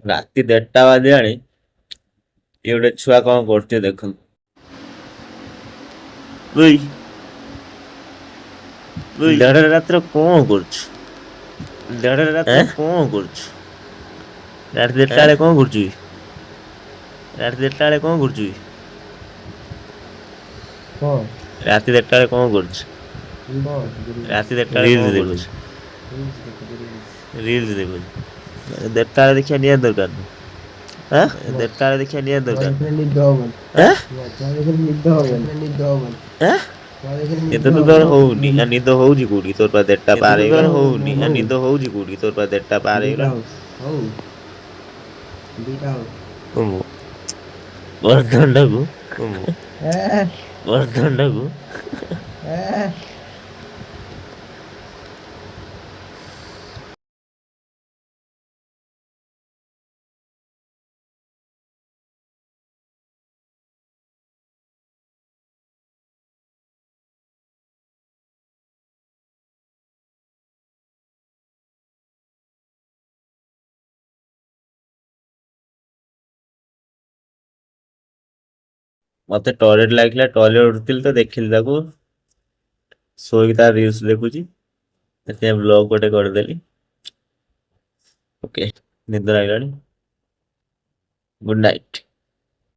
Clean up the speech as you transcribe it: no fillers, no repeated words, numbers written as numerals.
ରାତି 1:30 ବାଜିଲାଣି। ଇଏ ଗୋଟେ ଛୁଆ କଣ କରୁଛି ଦେଖନ୍ତୁ। ଉଇ ଦେଢରେ ରାତିରେ କଣ କରୁଛୁ? ଦେଢରେ ରାତିରେ କଣ କରୁଛୁ? ରାତି 1:30 ବେଳେ କଣ କରୁଛୁ? ରାତି 1:30 ବେଳେ କଣ କରୁଛୁ? ରାତି 1:30 ବେଳେ କଣ କରୁଛୁ? ରାତି 1:30 ବେଳେ ରିଲ୍ସ ଦେଖୁଛୁ। ରିଲ୍ସ ଦେଖୁଛୁ। 1:30 ବେଳେ ଦେଖିବା ନିହାତି ଦରକାର ନା। 1:30 ବେଳେ ଦେଖିବା ନିହାତି ଦରକାର ନା। ନିଦ ତ ତୋର ହଉନି। ନିଦ ହଉଛି କୋଉଠି? ତୋର ପା 1:30 ପାର ହେଇଗଲା। ହଉନି। ନିଦ ହଉଛି କୋଉଠି? ତୋର ପା 1:30 ପାର ହେଇଗଲା। ବର୍ଦ୍ଧନଟାକୁ ବର୍ଦ୍ଧନଟାକୁ ମତେ ଟଏଲେଟ ଲାଗିଲା। ଟଏଲେଟ ଉଠୁଥିଲି ତ ଦେଖିଲି ତାକୁ ଶୋଇକି ତାର ରିଲ୍ସ ଦେଖୁଛି। ସେଥିପାଇଁ ବ୍ଲଗ ଗୋଟେ କରିଦେଲି। ଓକେ, ନିଦ ଲାଗିଲାଣି। Good night.